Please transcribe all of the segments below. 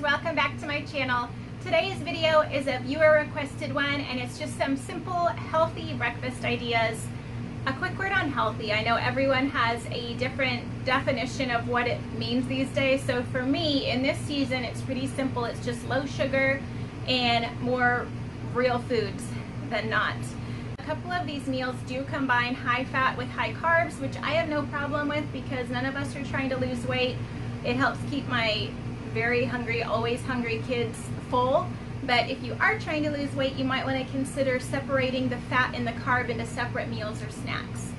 welcome back to my channel. Today's video is a viewer requested one, and it's just some simple healthy breakfast ideas. A quick word on healthy. I know everyone has a different definition of what it means these days, so for me in this season it's pretty simple. It's just low sugar and more real foods than not. A couple of these meals do combine high fat with high carbs, which I have no problem with because none of us are trying to lose weight. It helps keep my very hungry, always hungry kids full. But if you are trying to lose weight, you might want to consider separating the fat and the carb into separate meals or snacks.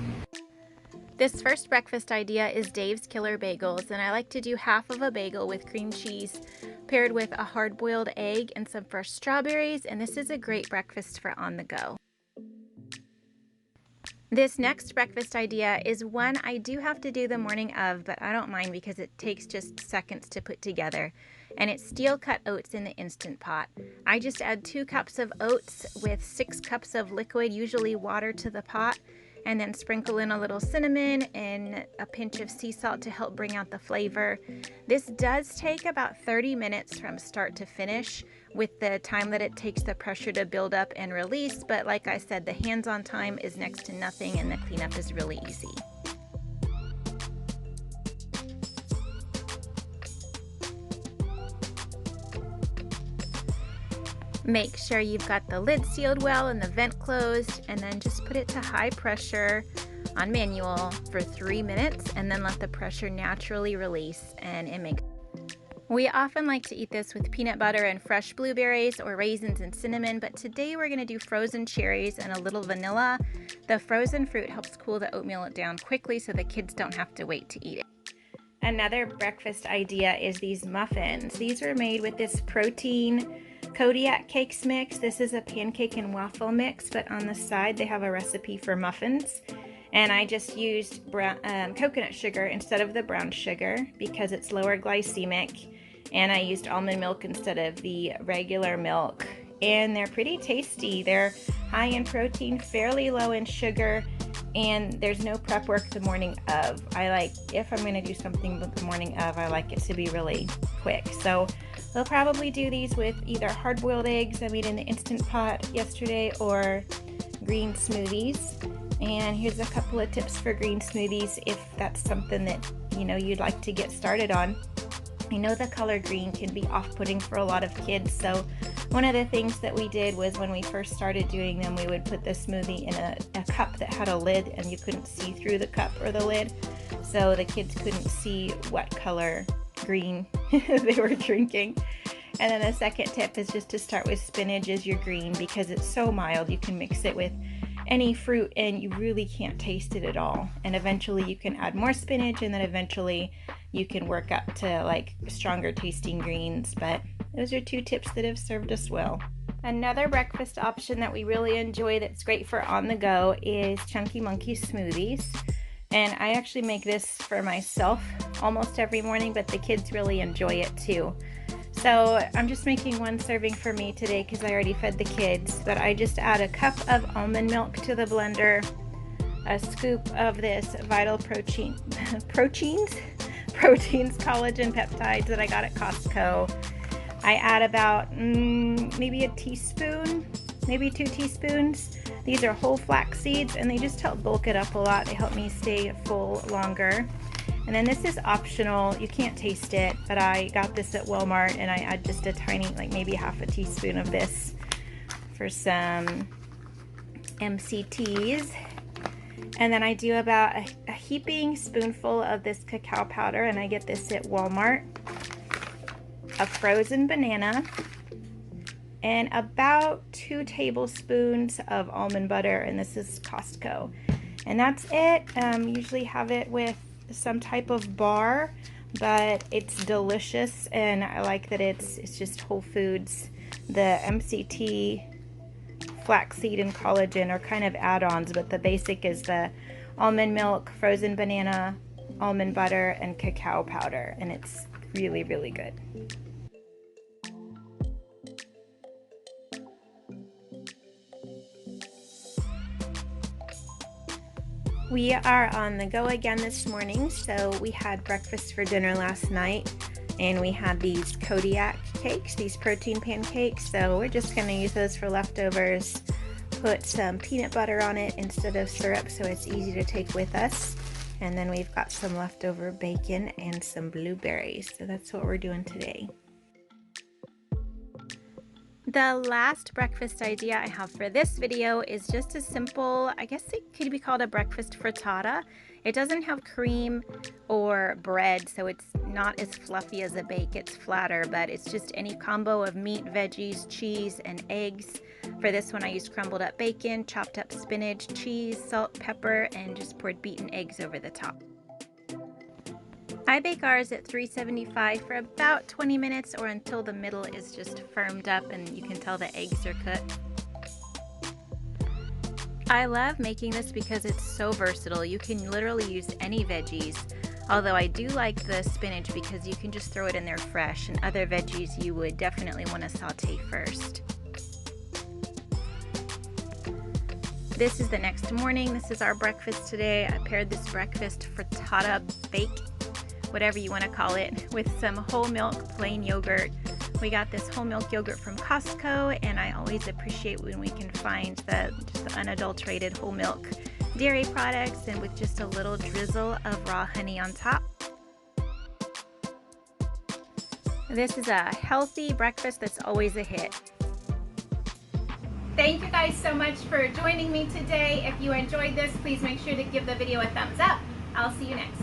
This first breakfast idea is Dave's Killer Bagels, and I like to do half of a bagel with cream cheese paired with a hard-boiled egg and some fresh strawberries, and this is a great breakfast for on the go. This next breakfast idea is one I do have to do the morning of, but I don't mind because it takes just seconds to put together. And it's steel cut oats in the Instant Pot. I just add 2 cups of oats with 6 cups of liquid, usually water, to the pot, and then sprinkle in a little cinnamon and a pinch of sea salt to help bring out the flavor. This does take about 30 minutes from start to finish, with the time that it takes the pressure to build up and release, but like I said, the hands-on time is next to nothing and the cleanup is really easy. Make sure you've got the lid sealed well and the vent closed, and then just put it to high pressure on manual for 3 minutes and then let the pressure naturally release, and it makes. We often like to eat this with peanut butter and fresh blueberries or raisins and cinnamon, but today we're going to do frozen cherries and a little vanilla. The frozen fruit helps cool the oatmeal down quickly so the kids don't have to wait to eat it. Another breakfast idea is these muffins. These are made with this protein Kodiak cakes mix. This is a pancake and waffle mix, but on the side they have a recipe for muffins. And I just used coconut sugar instead of the brown sugar because it's lower glycemic. And I used almond milk instead of the regular milk. And they're pretty tasty. They're high in protein, fairly low in sugar, and there's no prep work the morning of. If I'm going to do something the morning of, I like it to be really quick. So we'll probably do these with either hard-boiled eggs I made in the Instant Pot yesterday or green smoothies. And here's a couple of tips for green smoothies if that's something that you'd like to get started on. I know the color green can be off-putting for a lot of kids, so one of the things that we did was when we first started doing them, we would put the smoothie in a cup that had a lid and you couldn't see through the cup or the lid, so the kids couldn't see what color green they were drinking. And then the second tip is just to start with spinach as your green because it's so mild. You can mix it with any fruit and you really can't taste it at all. And eventually you can add more spinach, and then eventually you can work up to like stronger tasting greens. But those are 2 tips that have served us well. Another breakfast option that we really enjoy that's great for on the go is Chunky Monkey smoothies. And I actually make this for myself almost every morning, but the kids really enjoy it too. So I'm just making 1 serving for me today because I already fed the kids, but I just add a cup of almond milk to the blender, a scoop of this Vital proteins, collagen peptides that I got at Costco. I add about maybe a teaspoon, maybe 2 teaspoons. These are whole flax seeds and they just help bulk it up a lot. They help me stay full longer. And then this is optional, you can't taste it, but I got this at Walmart and I add just a tiny, like maybe half a teaspoon of this for some MCTs. And then I do about a heaping spoonful of this cacao powder, and I get this at Walmart, a frozen banana, and about 2 tablespoons of almond butter, and this is Costco. And that's it. Usually have it with some type of bar, but it's delicious, and I like that it's just whole foods. The MCT, flaxseed, and collagen are kind of add-ons, but the basic is the almond milk, frozen banana, almond butter, and cacao powder, and it's really, really good. We are on the go again this morning, so we had breakfast for dinner last night. And we had these Kodiak cakes, these protein pancakes, so we're just going to use those for leftovers. Put some peanut butter on it instead of syrup so it's easy to take with us. And then we've got some leftover bacon and some blueberries, so that's what we're doing today. The last breakfast idea I have for this video is just a simple, I guess it could be called a breakfast frittata. It doesn't have cream or bread, so it's not as fluffy as a bake, it's flatter, but it's just any combo of meat, veggies, cheese, and eggs. For this one I used crumbled up bacon, chopped up spinach, cheese, salt, pepper, and just poured beaten eggs over the top. I bake ours at 375 for about 20 minutes or until the middle is just firmed up and you can tell the eggs are cooked. I love making this because it's so versatile. You can literally use any veggies, although I do like the spinach because you can just throw it in there fresh, and other veggies you would definitely want to saute first. This is the next morning. This is our breakfast today. I paired this breakfast frittata bake, whatever you want to call it, with some whole milk plain yogurt. We got this whole milk yogurt from Costco, and I always appreciate when we can find just the unadulterated whole milk dairy products, and with just a little drizzle of raw honey on top. This is a healthy breakfast that's always a hit. Thank you guys so much for joining me today. If you enjoyed this, please make sure to give the video a thumbs up. I'll see you next.